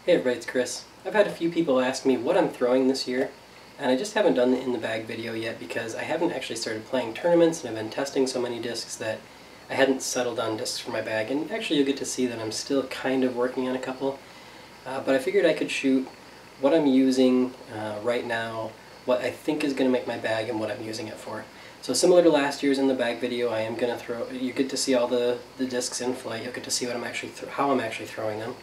Hey everybody, it's Chris. I've had a few people ask me what I'm throwing this year, and I just haven't done the in the bag video yet because I haven't actually started playing tournaments and I've been testing so many discs that I hadn't settled on discs for my bag. And actually you'll get to see that I'm still kind of working on a couple, but I figured I could shoot what I'm using right now, what I think is going to make my bag, and what I'm using it for. So similar to last year's in the bag video, I am going to throw, you get to see all the discs in flight, you'll get to see what I'm actually how I'm actually throwing them.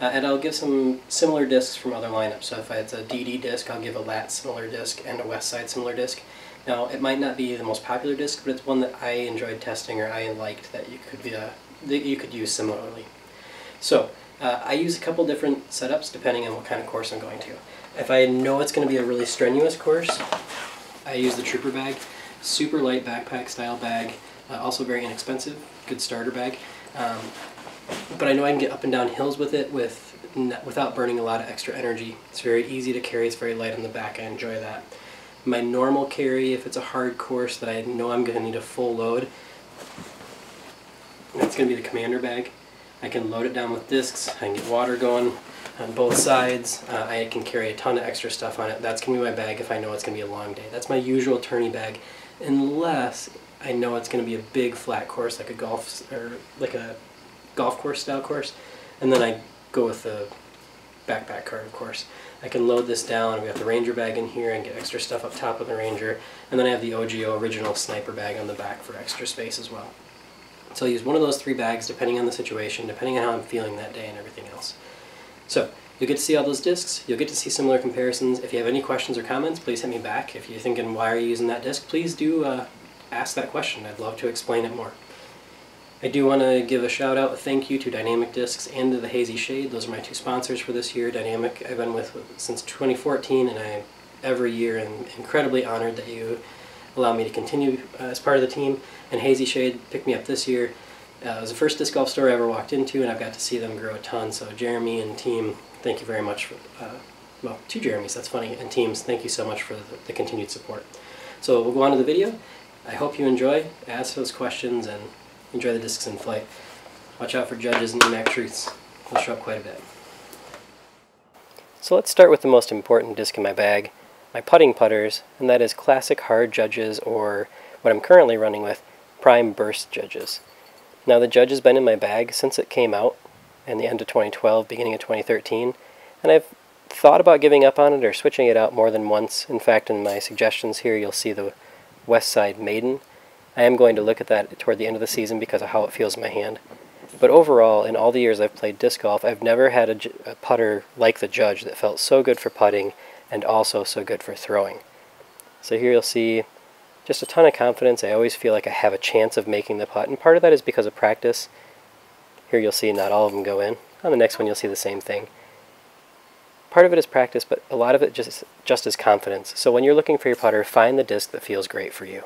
And I'll give some similar discs from other lineups. So if it's a DD disc, I'll give a Lat similar disc and a West Side similar disc. Now, it might not be the most popular disc, but it's one that I enjoyed testing, or I liked that you could use similarly. So I use a couple different setups depending on what kind of course I'm going to. If I know it's going to be a really strenuous course, I use the Trooper bag. Super light backpack style bag, also very inexpensive, good starter bag. But I know I can get up and down hills with it without burning a lot of extra energy. It's very easy to carry, it's very light on the back, I enjoy that. My normal carry, if it's a hard course that I know I'm going to need a full load, that's going to be the Commander bag. I can load it down with discs, I can get water going on both sides, I can carry a ton of extra stuff on it. That's going to be my bag if I know it's going to be a long day. That's my usual tourney bag, unless I know it's going to be a big flat course like a golf course style course, and then I go with the backpack cart, of course. I can load this down, we got the Ranger bag in here and get extra stuff up top of the Ranger, and then I have the OGO original sniper bag on the back for extra space as well. So I'll use one of those three bags depending on the situation, depending on how I'm feeling that day and everything else. So you'll get to see all those discs, you'll get to see similar comparisons. If you have any questions or comments, please hit me back. If you're thinking, why are you using that disc, please do ask that question. I'd love to explain it more. I do want to give a shout out, a thank you to Dynamic Discs and to the Hazy Shade. Those are my two sponsors for this year. Dynamic I've been with since 2014, and I every year am incredibly honored that you allow me to continue as part of the team. And Hazy Shade picked me up this year. It was the first disc golf store I ever walked into, and I've got to see them grow a ton. So Jeremy and team, thank you very much for, well, two Jeremys, that's funny, and teams, thank you so much for the continued support. So we'll go on to the video. I hope you enjoy, ask those questions, and enjoy the discs in flight. Watch out for judges and EMac truths. They'll show up quite a bit. So let's start with the most important disc in my bag, my putting putters, and that is classic hard judges, or what I'm currently running with, prime burst judges. Now the Judge has been in my bag since it came out in the end of 2012, beginning of 2013, and I've thought about giving up on it or switching it out more than once. In fact, in my suggestions here you'll see the West Side Maiden. I am going to look at that toward the end of the season because of how it feels in my hand. But overall, in all the years I've played disc golf, I've never had a putter like the Judge that felt so good for putting and also so good for throwing. So here you'll see just a ton of confidence. I always feel like I have a chance of making the putt, and part of that is because of practice. Here you'll see not all of them go in. On the next one you'll see the same thing. Part of it is practice, but a lot of it just is confidence. So when you're looking for your putter, find the disc that feels great for you.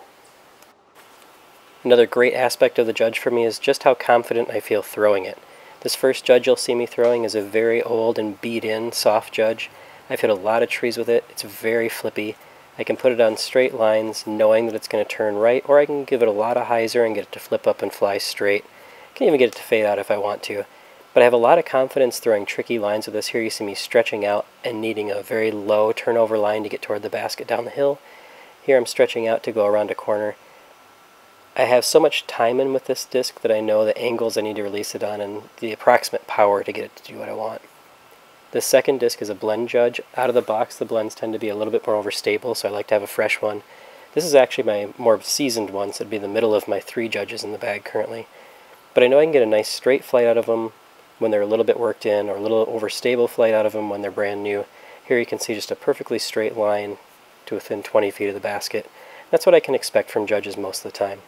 Another great aspect of the Judge for me is just how confident I feel throwing it. This first Judge you'll see me throwing is a very old and beat-in soft Judge. I've hit a lot of trees with it. It's very flippy. I can put it on straight lines knowing that it's going to turn right, or I can give it a lot of hyzer and get it to flip up and fly straight. I can even get it to fade out if I want to. But I have a lot of confidence throwing tricky lines with this. Here you see me stretching out and needing a very low turnover line to get toward the basket down the hill. Here I'm stretching out to go around a corner. I have so much time in with this disc that I know the angles I need to release it on and the approximate power to get it to do what I want. The second disc is a blend Judge. Out of the box, the blends tend to be a little bit more overstable, so I like to have a fresh one. This is actually my more seasoned one, so it'd be the middle of my three Judges in the bag currently. But I know I can get a nice straight flight out of them when they're a little bit worked in, or a little overstable flight out of them when they're brand new. Here you can see just a perfectly straight line to within 20 feet of the basket. That's what I can expect from Judges most of the time.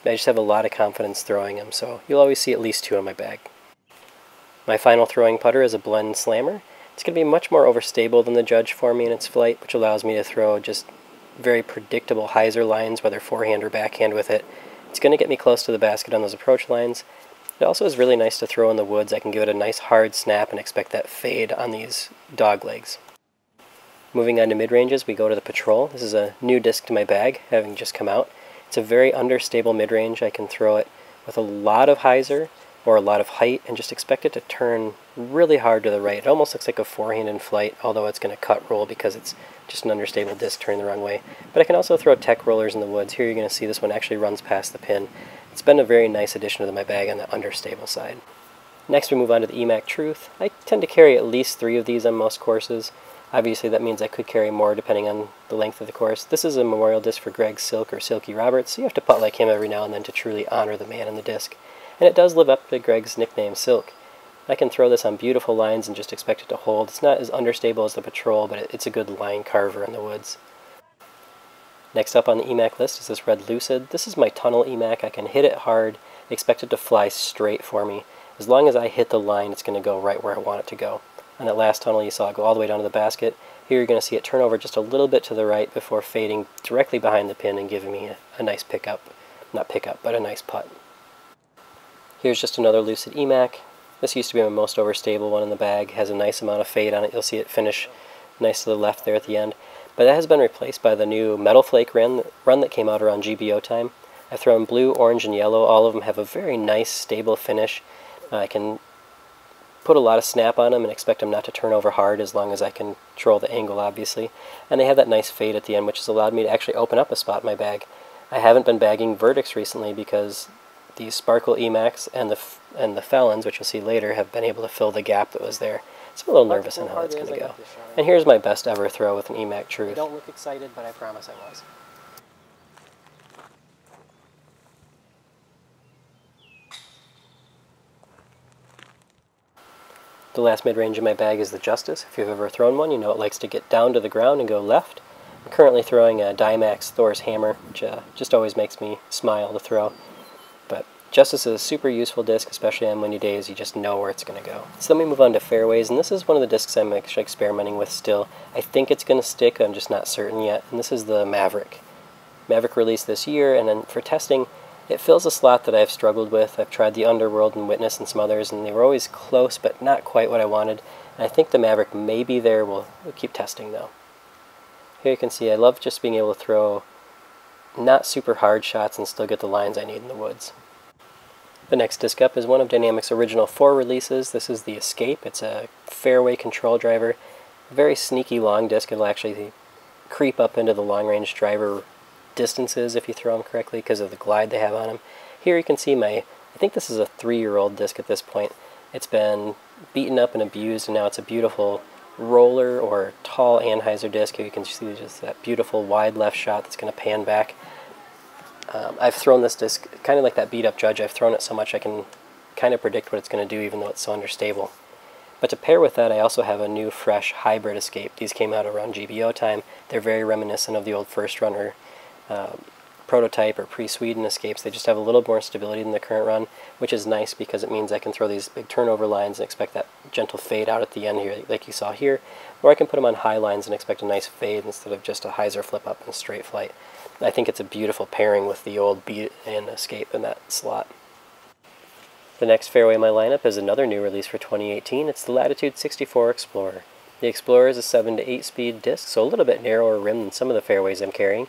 I just have a lot of confidence throwing them, so you'll always see at least two in my bag. My final throwing putter is a blend slammer. It's going to be much more overstable than the Judge for me in its flight, which allows me to throw just very predictable hyzer lines, whether forehand or backhand with it. It's going to get me close to the basket on those approach lines. It also is really nice to throw in the woods. I can give it a nice hard snap and expect that fade on these dog legs. Moving on to mid-ranges, we go to the Patrol. This is a new disc to my bag, having just come out. It's a very understable mid-range. I can throw it with a lot of hyzer, or a lot of height, and just expect it to turn really hard to the right. It almost looks like a forehand in flight, although it's going to cut roll because it's just an understable disc turning the wrong way. But I can also throw tech rollers in the woods. Here you're going to see this one actually runs past the pin. It's been a very nice addition to my bag on the understable side. Next we move on to the EMac Truth. I tend to carry at least 3 of these on most courses. Obviously that means I could carry more depending on the length of the course. This is a memorial disc for Greg Silk or Silky Roberts, so you have to putt like him every now and then to truly honor the man in the disc. And it does live up to Greg's nickname, Silk. I can throw this on beautiful lines and just expect it to hold. It's not as understable as the Patrol, but it's a good line carver in the woods. Next up on the EMac list is this red Lucid. This is my tunnel EMac. I can hit it hard, expect it to fly straight for me. As long as I hit the line, it's going to go right where I want it to go. On that last tunnel you saw it go all the way down to the basket. Here you're going to see it turn over just a little bit to the right before fading directly behind the pin and giving me a nice pickup. Not pickup, but a nice putt. Here's just another Lucid EMac. This used to be my most overstable one in the bag. Has a nice amount of fade on it. You'll see it finish nice to the left there at the end. But that has been replaced by the new Metal Flake run that came out around GBO time. I've thrown blue, orange, and yellow. All of them have a very nice, stable finish. I can put a lot of snap on them and expect them not to turn over hard as long as I can control the angle, obviously. And they have that nice fade at the end, which has allowed me to actually open up a spot in my bag. I haven't been bagging verdicts recently because these Sparkle EMacs and the Felons, which you'll see later, have been able to fill the gap that was there. So I'm a little nervous on how it's going to go. And here's my best ever throw with an EMac Truth. I don't look excited, but I promise I was. The last mid-range in my bag is the Justice. If you've ever thrown one, you know it likes to get down to the ground and go left. I'm currently throwing a Dimax Thor's Hammer, which just always makes me smile to throw. But Justice is a super useful disc, especially on windy days. You just know where it's going to go. So then we move on to fairways, and this is one of the discs I'm actually experimenting with still. I think it's going to stick, I'm just not certain yet, and this is the Maverick. Maverick released this year, and then for testing, it fills a slot that I've struggled with. I've tried the Underworld and Witness and some others, and they were always close, but not quite what I wanted. And I think the Maverick may be there. We'll keep testing, though. Here you can see I love just being able to throw not super hard shots and still get the lines I need in the woods. The next disc up is one of Dynamic's original 4 releases. This is the Escape. It's a fairway control driver. A very sneaky long disc. It'll actually creep up into the long-range driver distances if you throw them correctly because of the glide they have on them. Here you can see I think this is a 3-year-old disc at this point. It's been beaten up and abused, and now it's a beautiful roller or tall Anheuser disc. Here you can see just that beautiful wide left shot that's going to pan back. I've thrown this disc kind of like that beat up Judge. I've thrown it so much I can kind of predict what it's going to do even though it's so understable. But to pair with that, I also have a new fresh hybrid Escape. These came out around GBO time. They're very reminiscent of the old first runner prototype or pre-Sweden Escapes. They just have a little more stability than the current run, which is nice because it means I can throw these big turnover lines and expect that gentle fade out at the end here, like you saw here, or I can put them on high lines and expect a nice fade instead of just a hyzer flip up and straight flight. I think it's a beautiful pairing with the old Beat and Escape in that slot. The next fairway in my lineup is another new release for 2018. It's the Latitude 64 Explorer. The Explorer is a 7 to 8 speed disc, so a little bit narrower rim than some of the fairways I'm carrying.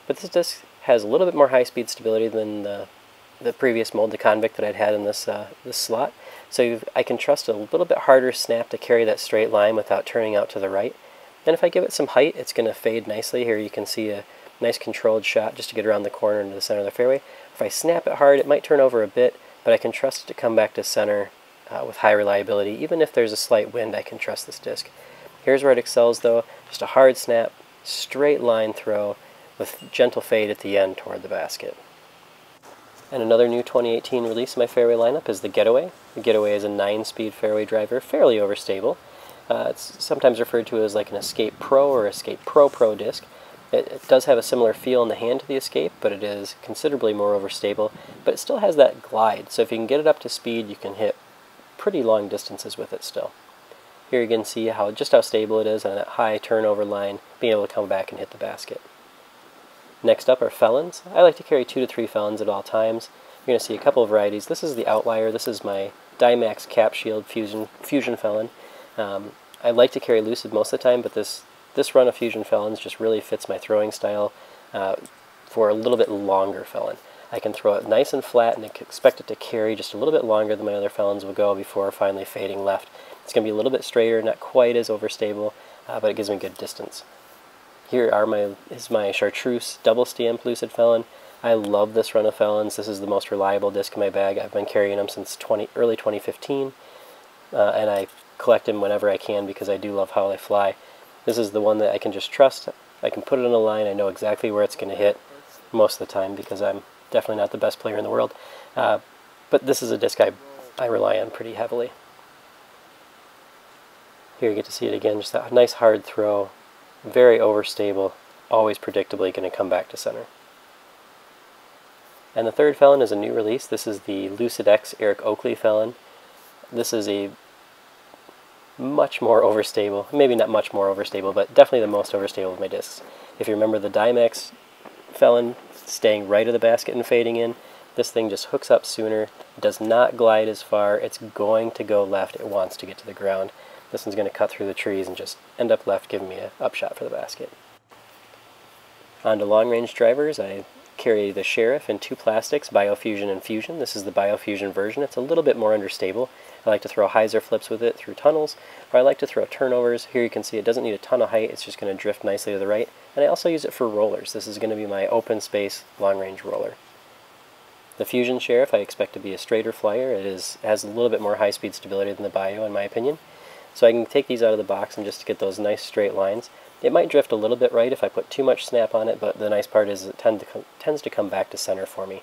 But this disc has a little bit more high-speed stability than the previous mold, the Convict that I'd had in this slot. So I can trust a little bit harder snap to carry that straight line without turning out to the right. And if I give it some height, it's going to fade nicely. Here you can see a nice controlled shot just to get around the corner into the center of the fairway. If I snap it hard, it might turn over a bit, but I can trust it to come back to center with high reliability. Even if there's a slight wind, I can trust this disc. Here's where it excels, though. Just a hard snap, straight line throw, with gentle fade at the end toward the basket. And another new 2018 release in my fairway lineup is the Getaway. The Getaway is a 9-speed fairway driver, fairly overstable. It's sometimes referred to as like an Escape Pro or Escape Pro Pro disc. It does have a similar feel in the hand to the Escape, but it is considerably more overstable, but it still has that glide, so if you can get it up to speed, you can hit pretty long distances with it still. Here you can see just how stable it is on that high turnover line, being able to come back and hit the basket. Next up are Felons. I like to carry 2 to 3 Felons at all times. You're going to see a couple of varieties. This is the Outlier. This is my Dimax Cap Shield Fusion Felon. I like to carry Lucid most of the time, but this run of Fusion Felons just really fits my throwing style for a little bit longer Felon. I can throw it nice and flat and expect it to carry just a little bit longer than my other felons will go before finally fading left. It's going to be a little bit straighter, not quite as overstable, but it gives me good distance. Here is my chartreuse double stamped Lucid felon. I love this run of felons. This is the most reliable disc in my bag. I've been carrying them since early 2015, and I collect them whenever I can because I do love how they fly. This is the one that I can just trust. I can put it on a line. I know exactly where it's going to hit most of the time because I'm definitely not the best player in the world. But this is a disc I rely on pretty heavily. Here you get to see it again, just that nice hard throw, very overstable, always predictably going to come back to center. And the third felon is a new release. This is the Lucid X Eric Oakley felon. This is a much more overstable, maybe not much more overstable, but definitely the most overstable of my discs. If you remember the Dimax felon staying right of the basket and fading in, this thing just hooks up sooner, does not glide as far, it's going to go left, it wants to get to the ground. This one's going to cut through the trees and just end up left, giving me an upshot for the basket. On to long-range drivers, I carry the Sheriff in 2 plastics, BioFusion and Fusion. This is the BioFusion version. It's a little bit more understable. I like to throw hyzer flips with it through tunnels, or I like to throw turnovers. Here you can see it doesn't need a ton of height, it's just going to drift nicely to the right. And I also use it for rollers. This is going to be my open space long-range roller. The Fusion Sheriff I expect to be a straighter flyer. It has a little bit more high-speed stability than the Bio in my opinion. So I can take these out of the box and just get those nice straight lines. It might drift a little bit right if I put too much snap on it, but the nice part is it tends to come back to center for me.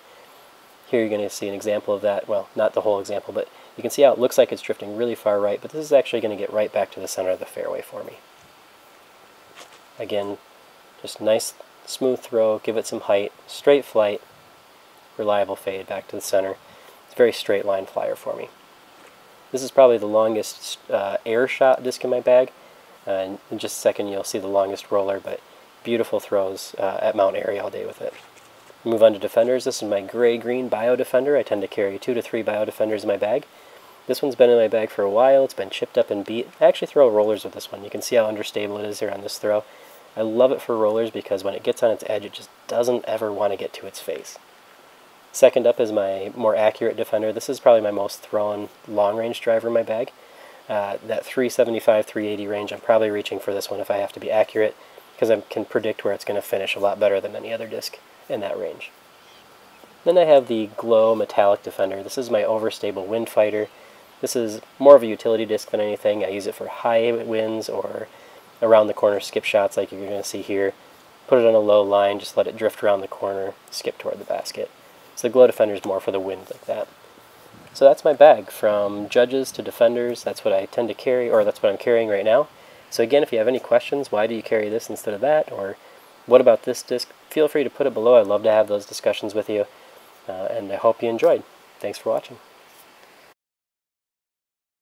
Here you're going to see an example of that. Well, not the whole example, but you can see how it looks like it's drifting really far right, but this is actually going to get right back to the center of the fairway for me. Again, just nice smooth throw, give it some height, straight flight, reliable fade back to the center. It's a very straight line flyer for me. This is probably the longest air shot disc in my bag. In just a second you'll see the longest roller, but beautiful throws at Mount Airy all day with it. Move on to defenders. This is my gray-green Bio Defender. I tend to carry 2 to 3 Bio Defenders in my bag. This one's been in my bag for a while. It's been chipped up and beat. I actually throw rollers with this one. You can see how understable it is here on this throw. I love it for rollers because when it gets on its edge it just doesn't ever want to get to its face. Second up is my more accurate defender. This is probably my most thrown long-range driver in my bag. That 375, 380 range, I'm probably reaching for this one if I have to be accurate, because I can predict where it's going to finish a lot better than any other disc in that range. Then I have the Glow Metallic Defender. This is my overstable wind fighter. This is more of a utility disc than anything. I use it for high winds or around the corner skip shots like you're going to see here. Put it on a low line, just let it drift around the corner, skip toward the basket. So the Glow Defender is more for the wind like that. So that's my bag, from judges to defenders. That's what I tend to carry, or that's what I'm carrying right now. So again, if you have any questions, why do you carry this instead of that, or what about this disc, feel free to put it below. I'd love to have those discussions with you, and I hope you enjoyed. Thanks for watching.